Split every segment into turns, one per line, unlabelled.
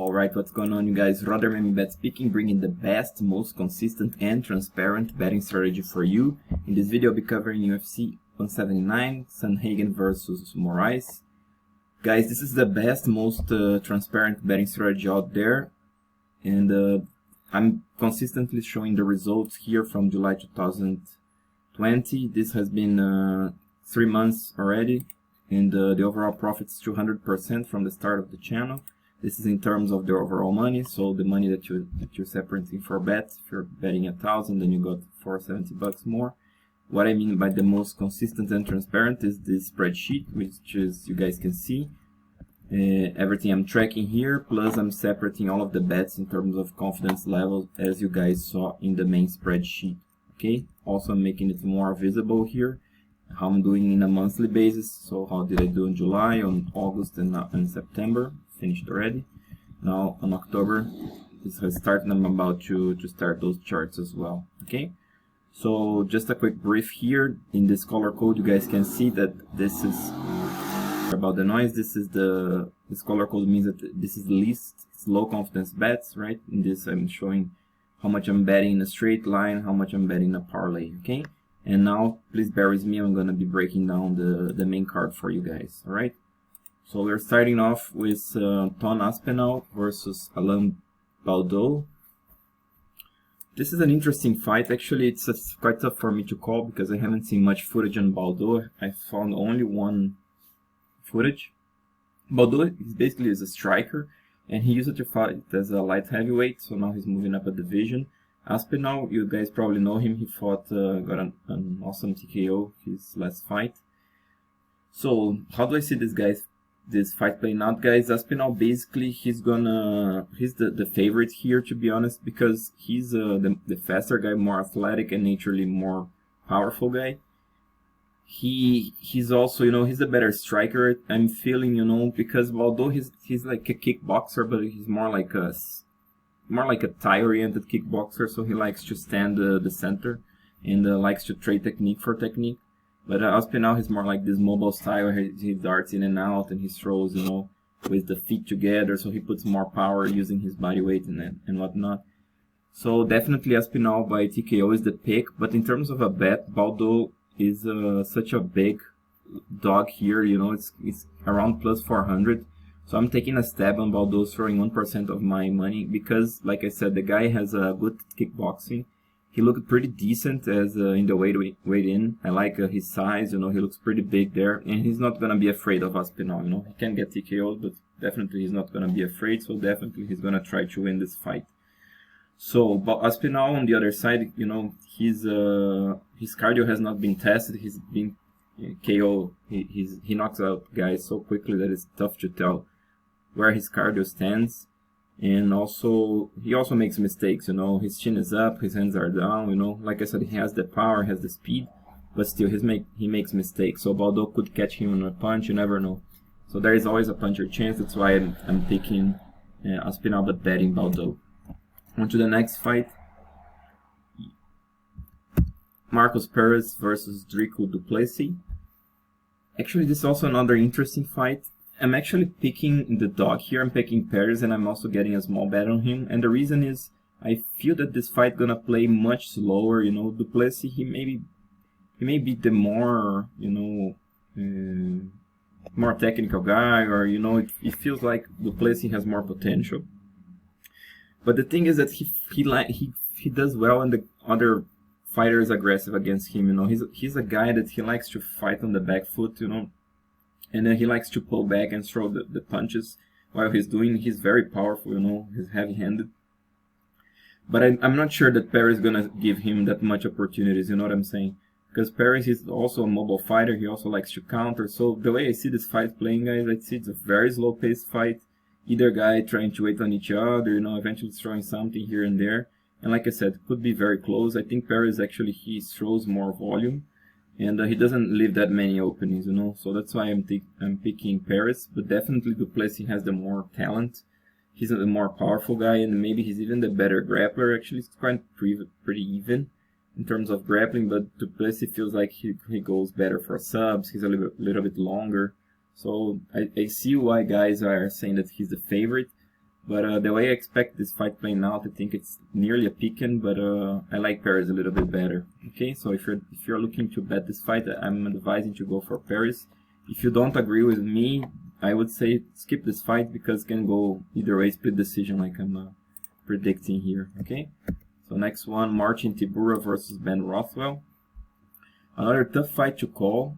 Alright, what's going on, you guys? Bet speaking, bringing the best, most consistent and transparent betting strategy for you. In this video I'll be covering UFC 179, Sandhagen versus Moraes. Guys, this is the best, most transparent betting strategy out there, and I'm consistently showing the results here from July 2020. This has been 3 months already, and the overall profit is 200% from the start of the channel. This is in terms of the overall money, so the money that you're separating for bets. If you're betting 1,000, then you got $470 more. What I mean by the most consistent and transparent is this spreadsheet, which is, you guys can see, everything I'm tracking here, plus I'm separating all of the bets in terms of confidence level, as you guys saw in the main spreadsheet. Okay, also I'm making it more visible here, how I'm doing in a monthly basis. So how did I do in July, on August, and September? Finished already. Now on October, this has started, and I'm about to start those charts as well. Okay, so just a quick brief here. In this color code, you guys can see that this is about the noise. This color code means that this is the least, it's low confidence bets, right? In this I'm showing how much I'm betting in a straight line, how much I'm betting in a parlay. Okay, and now please bear with me, I'm gonna be breaking down the main card for you guys. All right, so we're starting off with Aspinall versus Baudot. This is an interesting fight. Actually, it's quite tough for me to call because I haven't seen much footage on Baudot. I found only one footage. Baudot is a striker, and he used to fight as a light heavyweight, so now he's moving up a division. Aspinall, you guys probably know him. He fought, got an awesome TKO his last fight. So how do I see this fight playing out, guys? Aspinall, basically he's the favorite here, to be honest, because he's the faster guy, more athletic and naturally more powerful guy. He's also, he's a better striker, I'm feeling, because although he's like a kickboxer, but he's more like a tie-oriented kickboxer, so he likes to stand the center and likes to trade technique for technique. But Aspinall is more like this mobile style. He darts in and out, and he throws, with the feet together, so he puts more power using his body weight and whatnot. So definitely Aspinall by TKO is the pick, but in terms of a bet, Baudot is such a big dog here, it's around plus 400. So I'm taking a stab on Baudot, throwing 1% of my money, because, like I said, the guy has a good kickboxing. He looked pretty decent as in the weight in. I like his size, he looks pretty big there, and he's not gonna be afraid of Aspinall. He can get TKO'd, but definitely he's not gonna be afraid. So definitely he's gonna try to win this fight. So, but Aspinall on the other side, his cardio has not been tested. He's been KO. He knocks out guys so quickly that it's tough to tell where his cardio stands. And also, he also makes mistakes, his chin is up, his hands are down, like I said, he has the power, has the speed, but still he makes mistakes. So Baudot could catch him on a punch, you never know. So there is always a puncher chance. That's why I'm picking Aspinall, but betting Baudot. On to the next fight. Markus Perez versus Dricus du Plessis. Actually, this is also another interesting fight. I'm actually picking the dog here. I'm picking Perez, and I'm also getting a small bet on him. And the reason is, I feel that this fight gonna play much slower. Du Plessis, he may be the more, more technical guy, or it feels like Du Plessis has more potential. But the thing is that he does well when the other fighter is aggressive against him. He's a guy that he likes to fight on the back foot. And then he likes to pull back and throw the punches while he's very powerful, he's heavy-handed. But I'm not sure that Perez is gonna give him that much opportunities, you know what I'm saying? Because Perez is also a mobile fighter, he also likes to counter. So the way I see this fight playing, guys, I see it's a very slow-paced fight. Either guy trying to wait on each other, eventually throwing something here and there. And like I said, it could be very close. I think Perez actually, he throws more volume. And he doesn't leave that many openings, so that's why I'm picking Perez. But definitely Du Plessis has the more talent. He's the more powerful guy, and maybe he's even the better grappler. Actually, it's quite pretty even in terms of grappling, but Du Plessis feels like he goes better for subs. He's a little bit longer. So I see why guys are saying that he's the favorite. But the way I expect this fight playing out, I think it's nearly a pick-in, but I like Perez a little bit better. Okay, so if you're looking to bet this fight, I'm advising to go for Perez. If you don't agree with me, I would say skip this fight because it can go either way, split decision like I'm predicting here. Okay, so next one, Marcin Tybura versus Ben Rothwell. Another tough fight to call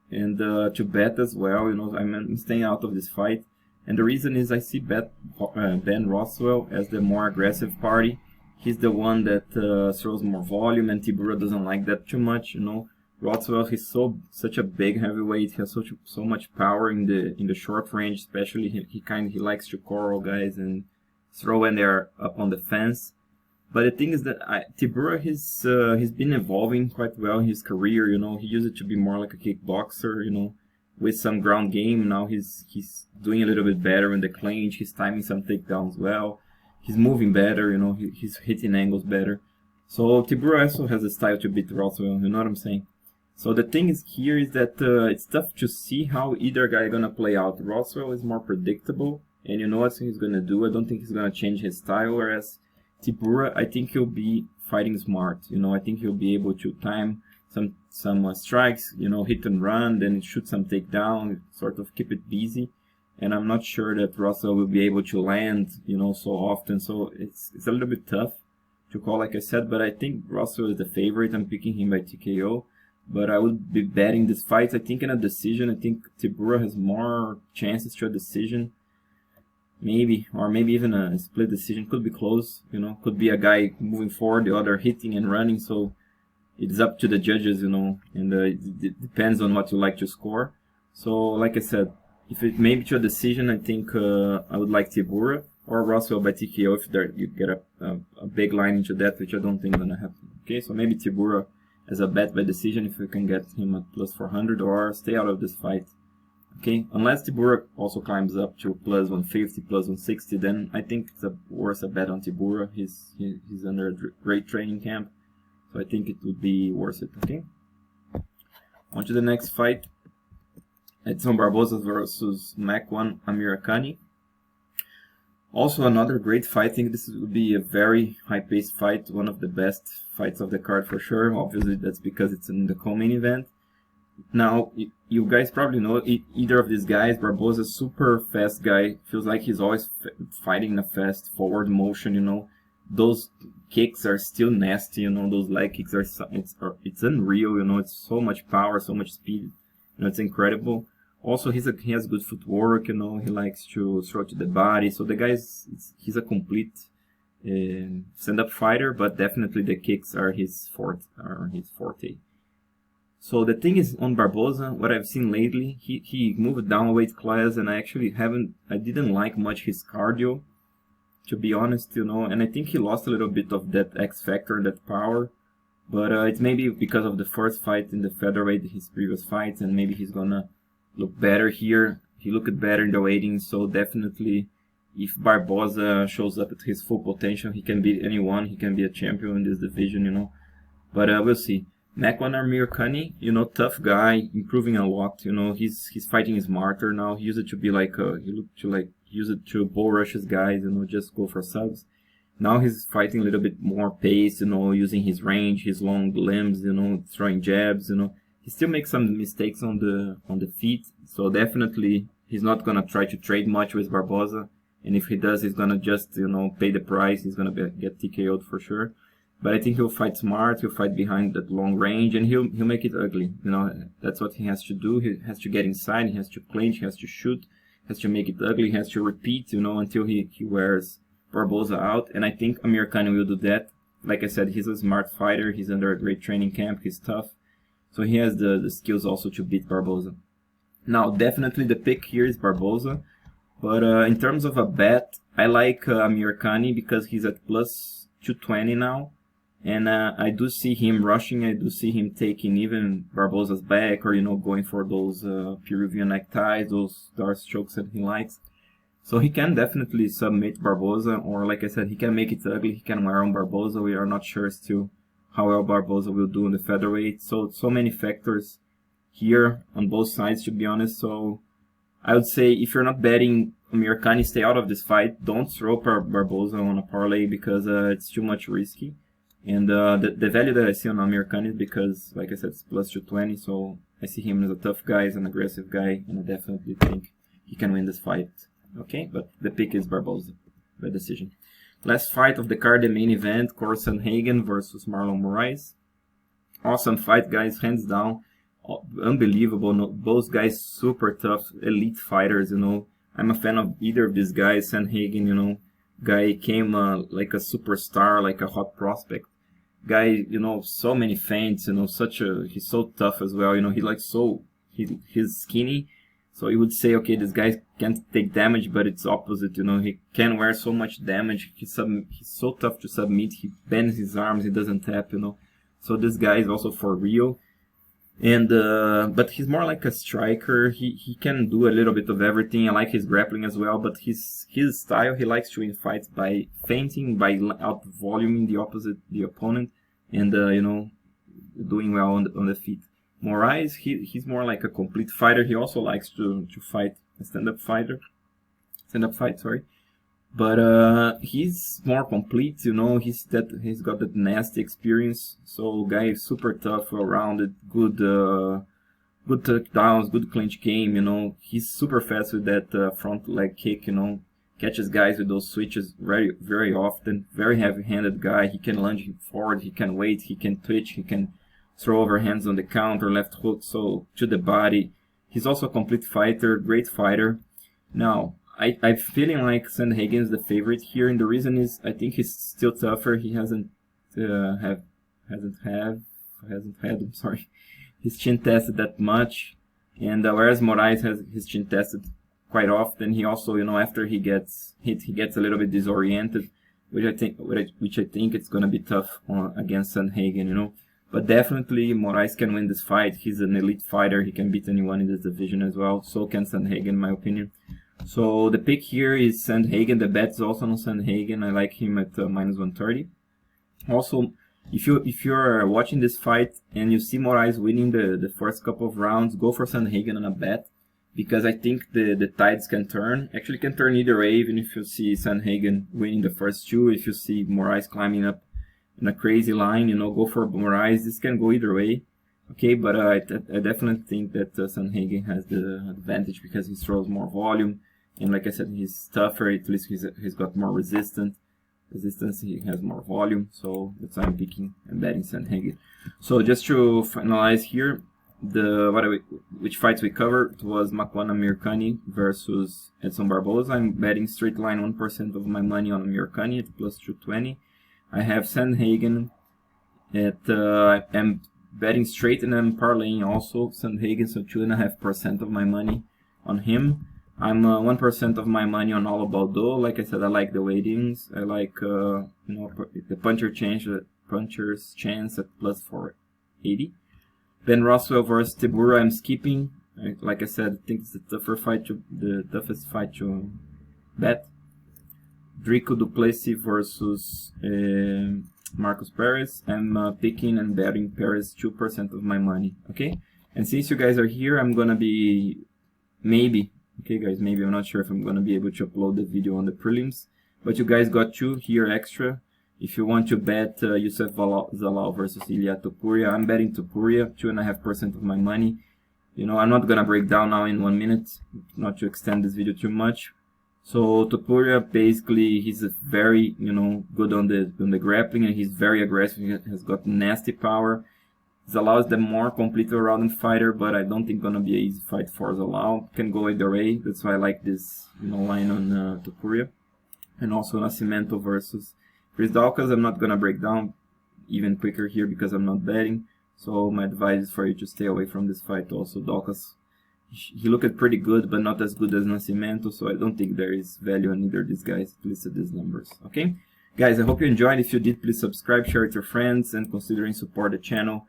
and to bet as well. You know, I'm staying out of this fight. And the reason is I see Ben Rothwell as the more aggressive party. He's the one that throws more volume, and Tybura doesn't like that too much. You know, Rothwell, he's such a big heavyweight. He has so much power in the short range, especially. He likes to corral guys and throw when they're up on the fence. But the thing is that Tybura, he's been evolving quite well in his career. You know, he used to be more like a kickboxer. You know, with some ground game. Now he's doing a little bit better in the clinch. He's timing some takedowns well. He's moving better, you know, he's hitting angles better. So Tybura also has a style to beat Rothwell, you know what I'm saying? So the thing is here is that it's tough to see how either guy gonna play out. Rothwell is more predictable, and you know what he's gonna do. I don't think he's gonna change his style, whereas Tybura, I think he'll be fighting smart. You know, I think he'll be able to time some strikes, you know, hit and run, then shoot some takedown, sort of keep it busy. And I'm not sure that Rothwell will be able to land, you know, so often. So it's a little bit tough to call, like I said, but I think Rothwell is the favorite. I'm picking him by TKO, but I would be betting this fight. I think in a decision. I think Tybura has more chances to a decision, maybe, or maybe even a split decision. Could be close, you know, could be a guy moving forward, the other hitting and running. So it's up to the judges, you know, and it depends on what you like to score. So, like I said, if it may be to a decision, I think I would like Tybura or Rothwell by TKO if you get a big line into that, which I don't think is going to happen. Okay, so maybe Tybura as a bet by decision if you can get him at plus 400, or stay out of this fight. Okay, unless Tybura also climbs up to plus 150, plus 160, then I think it's worth a bet on Tybura. He's under a great training camp. So I think it would be worth it, okay? On to the next fight. Edson Barboza versus Makwan Amirkhani. Also another great fight. I think this would be a very high-paced fight. One of the best fights of the card for sure. Obviously, that's because it's in the co-main event. Now, you guys probably know either of these guys. Barboza, super fast guy. Feels like he's always fighting in a fast forward motion, you know. Those kicks are still nasty, you know, those leg kicks it's unreal, you know, it's so much power, so much speed, you know, it's incredible. Also, he has good footwork, you know, he likes to throw to the body, so the guy he's a complete stand-up fighter, but definitely the kicks are his forte. So the thing is, on Barboza, what I've seen lately, he moved down a weight class, and I didn't like much his cardio, to be honest, you know, and I think he lost a little bit of that X factor, that power, but it's maybe because of the first fight in the featherweight, his previous fights, and maybe he's gonna look better here. He looked better in the weighting, so definitely if Barboza shows up at his full potential, he can beat anyone, he can be a champion in this division, you know, but we'll see. Makwan Amirkhani, you know, tough guy, improving a lot, you know, he's fighting smarter now. He used to be like use it to bull rushes guys, you know, just go for subs. Now he's fighting a little bit more pace, you know, using his range, his long limbs, you know, throwing jabs, you know. He still makes some mistakes on the feet, so definitely he's not gonna try to trade much with Barboza. And if he does, he's gonna just, you know, pay the price. He's gonna get TKO'd for sure. But I think he'll fight smart. He'll fight behind that long range, and he'll make it ugly. You know, that's what he has to do. He has to get inside. He has to clinch. He has to shoot. Has to make it ugly, has to repeat, you know, until he wears Barboza out. And I think Amirkhani will do that. Like I said, he's a smart fighter. He's under a great training camp. He's tough. So he has the skills also to beat Barboza. Now, definitely the pick here is Barboza. But in terms of a bet, I like Amirkhani because he's at plus 220 now. And I do see him rushing. I do see him taking even Barboza's back, or, you know, going for those Peruvian neckties, those dart strokes that he likes. So he can definitely submit Barboza, or like I said, he can make it ugly. He can wear on Barboza. We are not sure still how well Barboza will do in the featherweight. So many factors here on both sides, to be honest. So I would say if you're not betting Amirkhani, stay out of this fight. Don't throw Barboza on a parlay because it's too much risky. And the value that I see on Amirkhani is because, like I said, it's plus 220, so I see him as a tough guy, as an aggressive guy, and I definitely think he can win this fight. Okay, but the pick is Barboza by decision. Last fight of the card, the main event, Cory Sandhagen versus Marlon Moraes. Awesome fight, guys, hands down. Unbelievable. Both guys super tough, elite fighters, you know. I'm a fan of either of these guys. Sandhagen, you know, guy came like a superstar, like a hot prospect. Guy, you know, so many feints, you know, he's so tough as well, you know, he's skinny, so you would say, okay, this guy can't take damage, but it's opposite, you know, he can wear so much damage, he's so tough to submit, he bends his arms, he doesn't tap, you know, so this guy is also for real. And but he's more like a striker. He can do a little bit of everything. I like his grappling as well, but his style, he likes to win fights by feinting, by out voluming the opponent, and you know, doing well on the feet. Moraes, he's more like a complete fighter. He also likes to fight a stand-up fight, sorry. But he's more complete, you know. He's got that nasty experience. So guy is super tough, well-rounded, good takedowns, good clinch game, you know. He's super fast with that front leg kick, you know. Catches guys with those switches very often. Very heavy-handed guy. He can lunge forward, he can wait, he can twitch, he can throw overhands on the counter, left hook, so to the body. He's also a complete fighter, great fighter. Now, I'm feeling like Sandhagen is the favorite here, and the reason is I think he's still tougher. He hasn't had his chin tested that much, and whereas Moraes has his chin tested quite often. He also, you know, after he gets hit, he gets a little bit disoriented, which I think it's gonna be tough against Sandhagen, you know. But definitely Moraes can win this fight. He's an elite fighter. He can beat anyone in this division as well. So can Sandhagen, in my opinion. So the pick here is Sandhagen. The bet is also on Sandhagen. I like him at minus 130. Also, if you're watching this fight and you see Moraes winning the first couple of rounds, go for Sandhagen on a bet, because I think the tides can turn. Actually, can turn either way. Even if you see Sandhagen winning the first two, if you see Moraes climbing up in a crazy line, you know, go for Moraes. This can go either way. Okay, but I definitely think that Sandhagen has the advantage because he throws more volume, and like I said, he's tougher. At least he's got more resistance. He has more volume, so that's why I'm picking and betting Sandhagen. So just to finalize here, which fights we covered, it was Makwan Amirkhani versus Edson Barboza. I'm betting straight line 1% of my money on Amirkhani at plus 220. I have Sandhagen at I'm betting straight, and I'm parlaying also Sandhagen, so 2.5% of my money on him. I'm 1% of my money on all about Baudot. Like I said, I like the weightings. I like you know, the puncher's chance at plus 480. Then Rothwell versus Tybura, I'm skipping. Like I said, I think it's the toughest fight to bet. Dricus Plessis versus Markus Perez. I'm picking and betting Perez 2% of my money. Okay, and since you guys are here, I'm gonna be maybe. Okay, guys, maybe I'm not sure if I'm gonna be able to upload the video on the prelims, but you guys got two here extra. If you want to bet Youssef Zalal versus Ilia Topuria, I'm betting Topuria 2.5% of my money. You know, I'm not gonna break down now in 1 minute, not to extend this video too much. So Topuria, basically, he's a very, you know, good on the grappling, and he's very aggressive. He has got nasty power. Zalal is the more complete all-round fighter, but I don't think gonna be an easy fight for Zalal. Can go either way. That's why I like this, you know, line on Topuria. And also Nascimento versus Chris Daukaus. I'm not gonna break down even quicker here because I'm not betting. So my advice is for you to stay away from this fight. Also, Daukaus, he looked pretty good, but not as good as Nascimento. So I don't think there is value in either of these guys, at least at these numbers. Okay, guys, I hope you enjoyed. If you did, please subscribe, share with your friends, and considering support the channel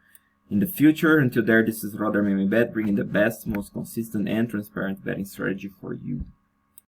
in the future. Until there, this is Rothwell Bet, bringing the best, most consistent and transparent betting strategy for you.